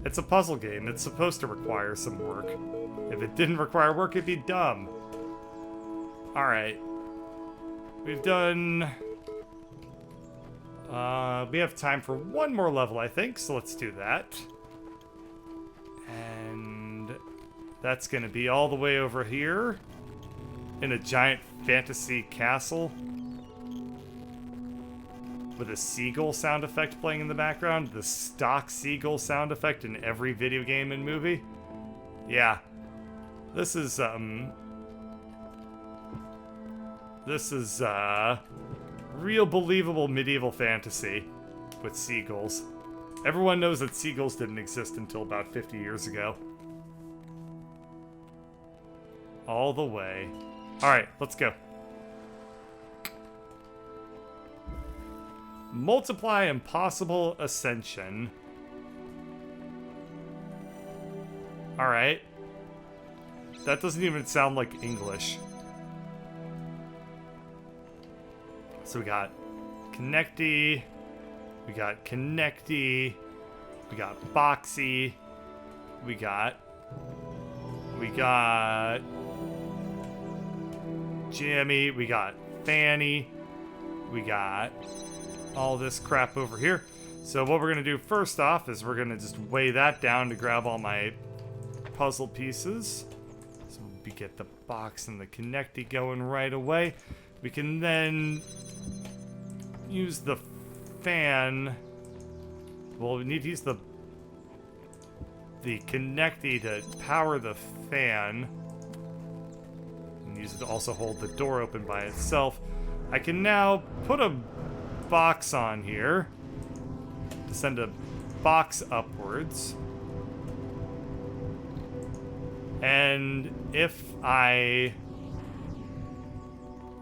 It's a puzzle game. It's supposed to require some work. If it didn't require work, it'd be dumb. Alright. We've done... we have time for one more level, I think, so let's do that. And that's gonna be all the way over here in a giant fantasy castle with a seagull sound effect playing in the background. The stock seagull sound effect in every video game and movie. Yeah. This is real believable medieval fantasy with seagulls. Everyone knows that seagulls didn't exist until about 50 years ago. All the way. Alright, let's go. Multiply impossible ascension. Alright. That doesn't even sound like English. So we got Connecty, we got Connecty, we got Boxy, we got Jimmy, we got Fanny, we got all this crap over here. So what we're gonna do first off is we're gonna just weigh that down to grab all my puzzle pieces. So we get the box and the Connecty going right away. We can then use the fan. Well, we need to use the Connecty to power the fan. And use it to also hold the door open by itself. I can now put a box on here to send a box upwards. And if I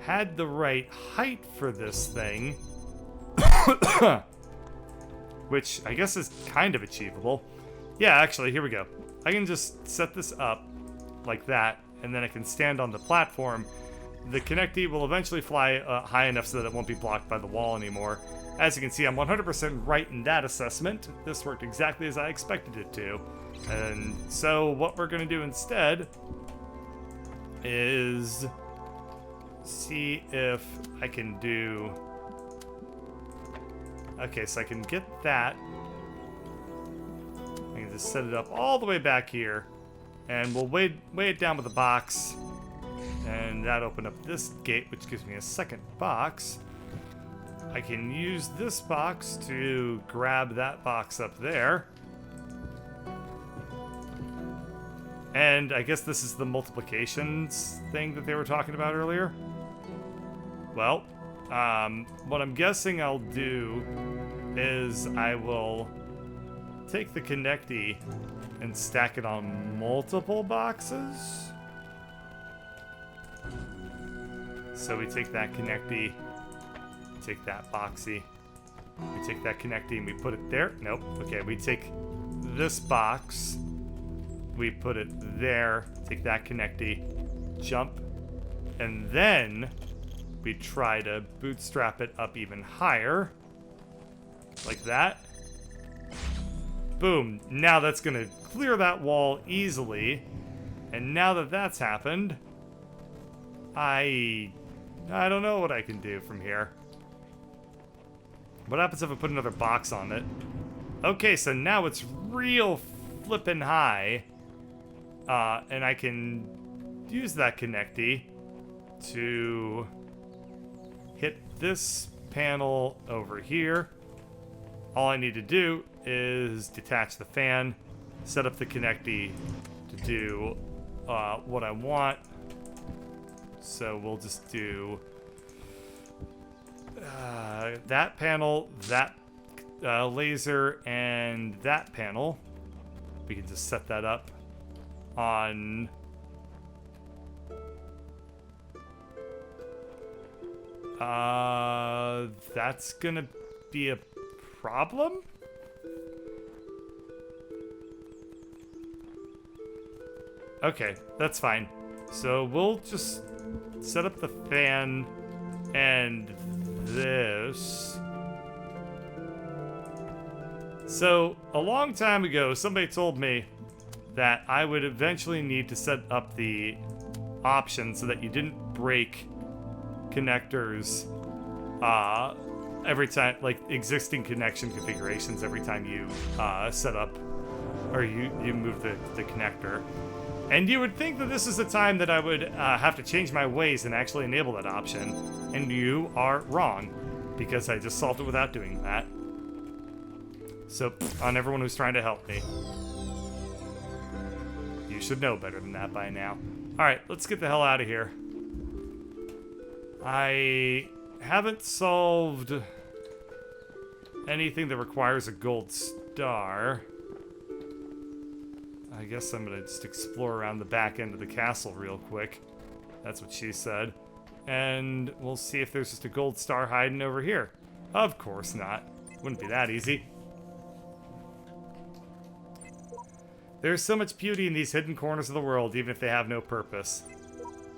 had the right height for this thing, which I guess is kind of achievable. Yeah, actually, here we go. I can just set this up like that, and then I can stand on the platform. The Connecty will eventually fly high enough so that it won't be blocked by the wall anymore. As you can see, I'm 100% right in that assessment. This worked exactly as I expected it to. And so what we're going to do instead is see if I can do... Okay, so I can get that. I can just set it up all the way back here. And we'll weigh it down with a box. And that opened up this gate, which gives me a second box. I can use this box to grab that box up there. And I guess this is the multiplications thing that they were talking about earlier. Well, what I'm guessing I'll do is I will take the Connecty and stack it on multiple boxes. So we take that Connecty, take that Boxy, we take that Connecty and we put it there. Nope. Okay, we take this box, we put it there, take that Connecty, jump, and then we try to bootstrap it up even higher. Like that. Boom. Now that's gonna clear that wall easily. And now that that's happened, I don't know what I can do from here. What happens if I put another box on it? Okay, so now it's real flippin' high. And I can use that Connecty to hit this panel over here. All I need to do is detach the fan, set up the Connecty to do what I want. So we'll just do that panel, that laser, and that panel. We can just set that up on that's gonna be a problem? Okay, that's fine. So we'll just set up the fan and this. So, a long time ago, somebody told me that I would eventually need to set up the option so that you didn't break connectors every time, like existing connection configurations every time you set up or you move the connector. And you would think that this is the time that I would have to change my ways and actually enable that option. And you are wrong, because I just solved it without doing that. So, on everyone who's trying to help me. You should know better than that by now. Alright, let's get the hell out of here. I haven't solved anything that requires a gold star. I guess I'm gonna just explore around the back end of the castle real quick. That's what she said. And we'll see if there's just a gold star hiding over here. Of course not. Wouldn't be that easy. There's so much beauty in these hidden corners of the world, even if they have no purpose.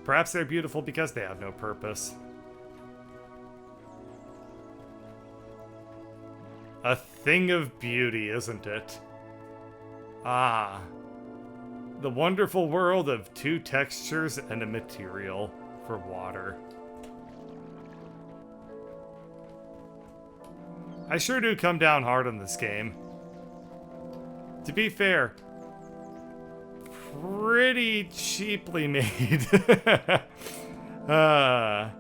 Perhaps they're beautiful because they have no purpose. A thing of beauty, isn't it? Ah. The wonderful world of two textures and a material for water. I sure do come down hard on this game. To be fair, pretty cheaply made. I'm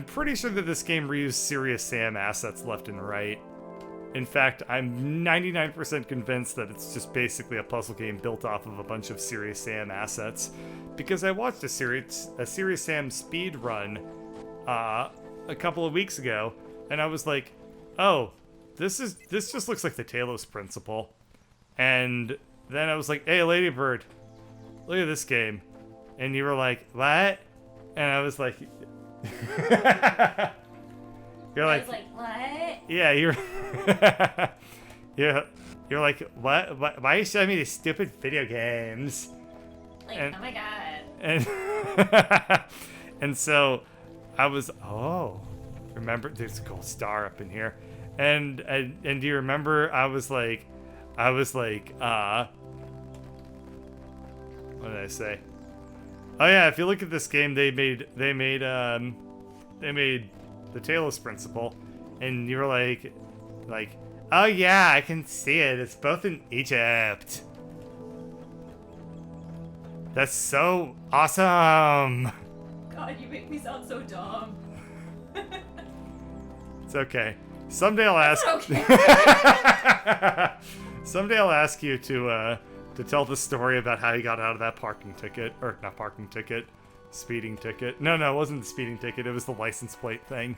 pretty sure that this game reused Serious Sam assets left and right. In fact, I'm 99% convinced that it's just basically a puzzle game built off of a bunch of Serious Sam assets. Because I watched a Serious Sam speed run a couple of weeks ago, and I was like, oh, this just looks like the Talos Principle. And then I was like, hey, Ladybird, look at this game. And you were like, what? And I was like... You're like, I was like, what? Yeah, you're you're like, what? Why are you showing me these stupid video games? Like, and, oh my god. And and so I was, oh, remember there's a gold star up in here. And do you remember I was like, what did I say? Oh yeah, if you look at this game, they made the Talos Principle, and you were like, oh yeah, I can see it. It's both in Egypt. That's so awesome. God, you make me sound so dumb. It's okay. Someday I'll ask. Okay. Someday I'll ask you to tell the story about how you got out of that parking ticket, or not parking ticket. Speeding ticket. No, it wasn't the speeding ticket. It was the license plate thing.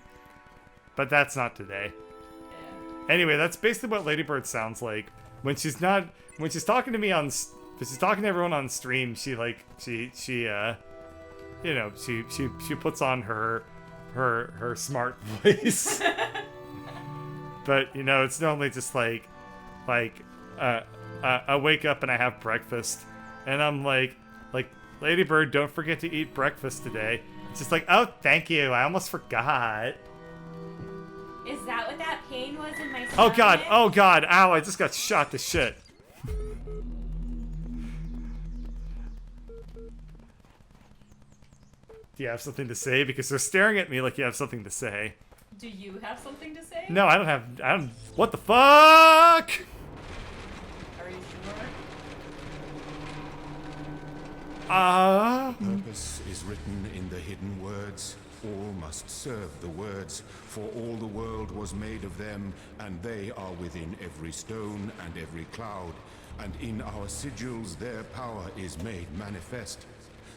But that's not today. Yeah. Anyway, that's basically what Ladybird sounds like when she's talking to me when she's talking to everyone on stream. She puts on her smart voice. But it's normally just like I wake up and I have breakfast, and I'm like. Ladybird, don't forget to eat breakfast today. It's just like, oh, thank you. I almost forgot. Is that what that pain was in my stomach? Oh, God. Oh, God. Ow, I just got shot to shit. Do you have something to say? Because they're staring at me like you have something to say. Do you have something to say? No, I don't. What the fuck? Are you sure? Purpose is written in the hidden words. All must serve the words, for all the world was made of them, and they are within every stone and every cloud, and in our sigils their power is made manifest.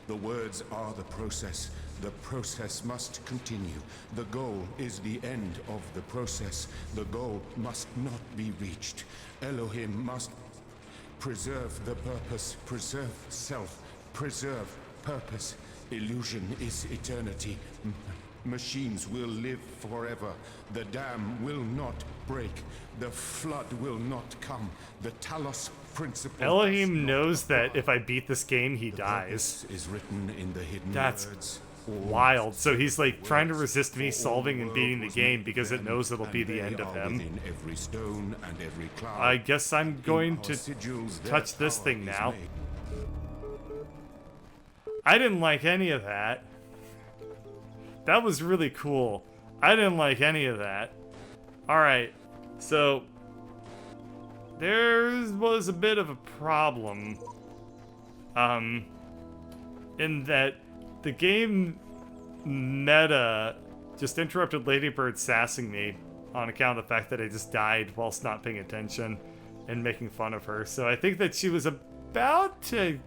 The words are the process must continue. The goal is the end of the process. The goal must not be reached. Elohim must preserve the purpose, preserve self, preserve purpose. Illusion is eternity. Machines will live forever. The dam will not break. The flood will not come. The Talos Principle. Elohim knows that if I beat this game, he dies. Is written in the hidden That's words. wild. So he's like trying to resist me solving and beating the game because it knows it'll be the end of him. Every stone and every cloud. I guess I'm going to touch this thing now. I didn't like any of that. That was really cool. I didn't like any of that. Alright, so there was a bit of a problem. In that the game meta just interrupted Ladybird sassing me on account of the fact that I just died whilst not paying attention and making fun of her. So I think that she was about to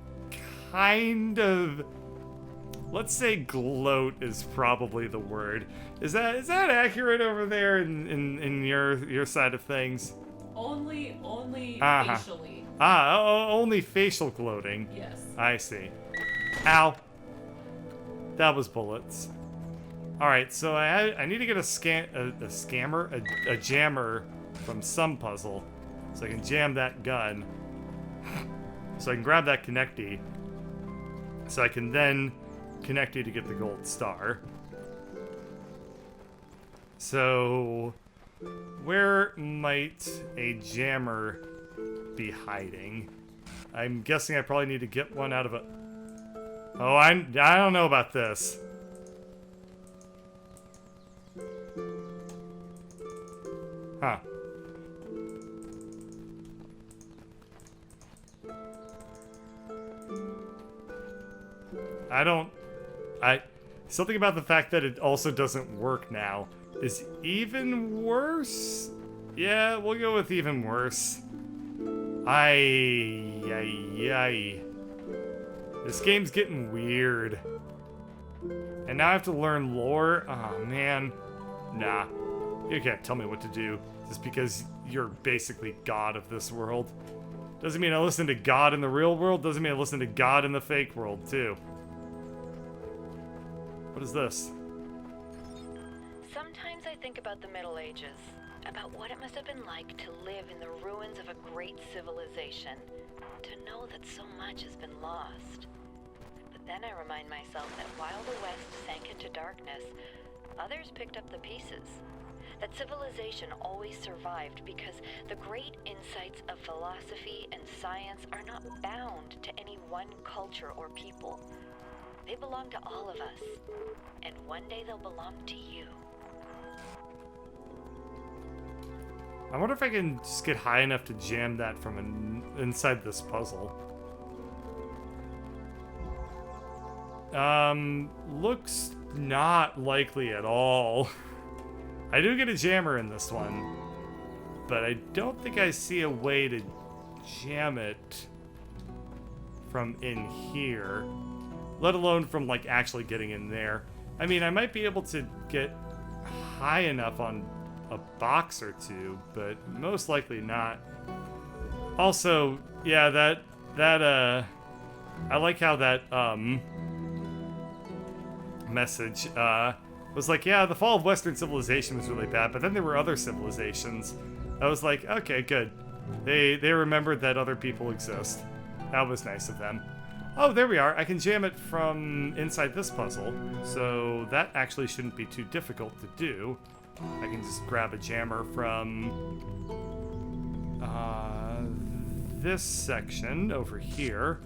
kind of, let's say gloat is probably the word. Is that accurate over there in your side of things? Only facially. Only facial gloating. Yes. I see. Ow. That was bullets. Alright, so I need to get a jammer from some puzzle. So I can jam that gun. So I can grab that connectee. So I can then connectee to get the gold star. So where might a jammer be hiding? I'm guessing I probably need to get one out of a... Oh, I don't know about this. Huh. Something about the fact that it also doesn't work now is even worse? Yeah, we'll go with even worse. This game's getting weird. And now I have to learn lore? Oh, man. Nah. You can't tell me what to do just because you're basically God of this world. Doesn't mean I listen to God in the real world. Doesn't mean I listen to God in the fake world, too. What is this? Sometimes I think about the Middle Ages, about what it must have been like to live in the ruins of a great civilization, to know that so much has been lost. But then I remind myself that while the West sank into darkness, others picked up the pieces. That civilization always survived because the great insights of philosophy and science are not bound to any one culture or people. They belong to all of us, and one day they'll belong to you. I wonder if I can just get high enough to jam that from inside this puzzle. Looks not likely at all. I do get a jammer in this one, but I don't think I see a way to jam it from in here, let alone from like actually getting in there. I mean, I might be able to get high enough on a box or two, but most likely not. Also, yeah, that I like how that message was like, yeah, the fall of Western civilization was really bad, but then there were other civilizations. I was like, okay, good. They remembered that other people exist. That was nice of them. Oh, there we are. I can jam it from inside this puzzle, so that actually shouldn't be too difficult to do. I can just grab a jammer from this section over here.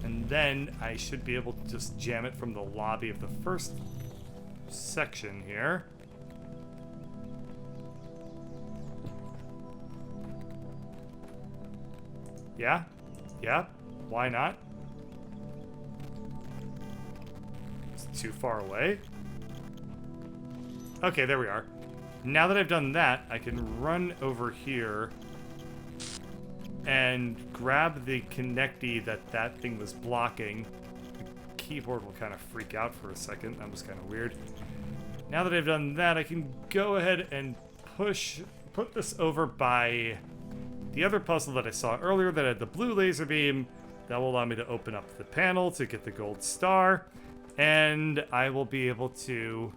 And then I should be able to just jam it from the lobby of the first section here. Yeah? Yeah? Why not? It's too far away. Okay, there we are. Now that I've done that, I can run over here and grab the connectee that thing was blocking. The keyboard will kind of freak out for a second. That was kind of weird. Now that I've done that, I can go ahead and put this over by the other puzzle that I saw earlier that had the blue laser beam. That will allow me to open up the panel to get the gold star. And I will be able to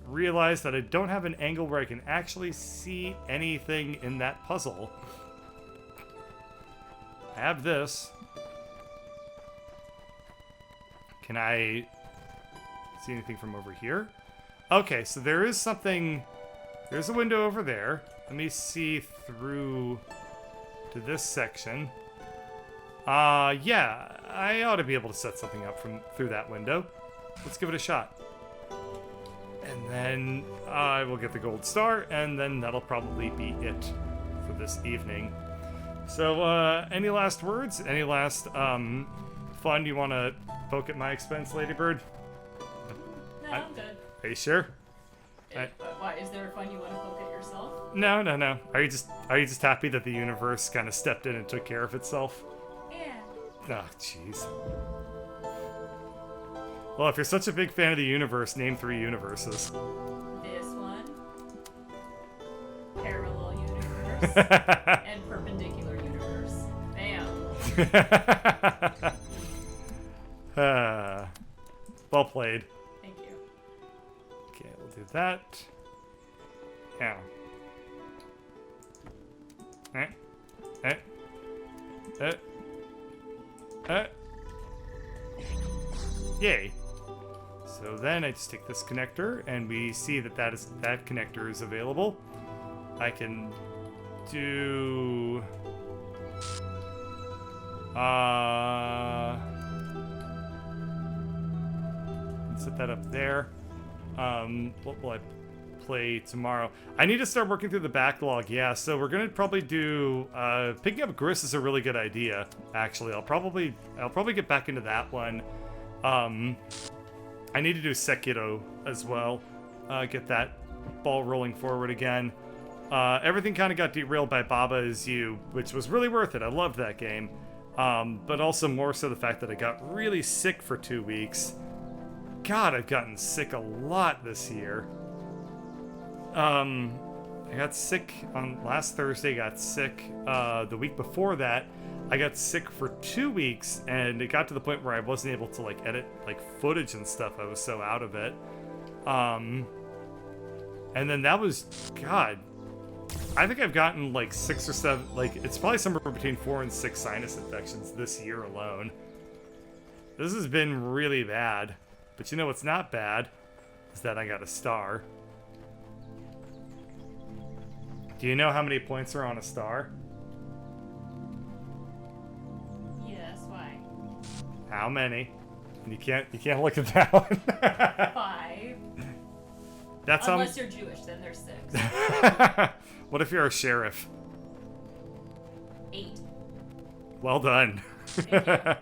realize that I don't have an angle where I can actually see anything in that puzzle. have this. Can I see anything from over here? Okay, so there is something. There's a window over there. Let me see through to this section. Yeah, I ought to be able to set something up from through that window. Let's give it a shot. And then I will get the gold star, and then that'll probably be it for this evening. So, any last words? Any last fun you want to poke at my expense, Ladybird? No, I'm good. Are you sure? Why? Is there fun you want to poke at yourself? No. Are you just happy that the universe kind of stepped in and took care of itself? Yeah. Oh, jeez. Well, if you're such a big fan of the universe, name 3 universes. This one. Parallel universe. And perpendicular universe. Bam. Well played. Thank you. Okay, we'll do that. Yeah. Yay. So then I just take this connector, and we see that that connector is available. I can do set that up there. What will I play tomorrow? I need to start working through the backlog. Yeah, so we're gonna probably do picking up Gris is a really good idea. Actually, I'll probably get back into that one. I need to do Sekiro as well. Get that ball rolling forward again. Everything kind of got derailed by Baba Is You, which was really worth it. I loved that game. But also more so the fact that I got really sick for 2 weeks. God, I've gotten sick a lot this year. I got sick on last Thursday, got sick the week before that. I got sick for 2 weeks, and it got to the point where I wasn't able to like edit like footage and stuff. I was so out of it. And then that was, God, I think I've gotten like 6 or 7, like it's probably somewhere between 4 and 6 sinus infections this year alone. This has been really bad. But you know what's not bad is that I got a star. Do you know how many points are on a star? Yes, why? How many? You can't look at that one. 5. That's Unless you're Jewish, then there's 6. What if you're a sheriff? 8. Well done. Thank you.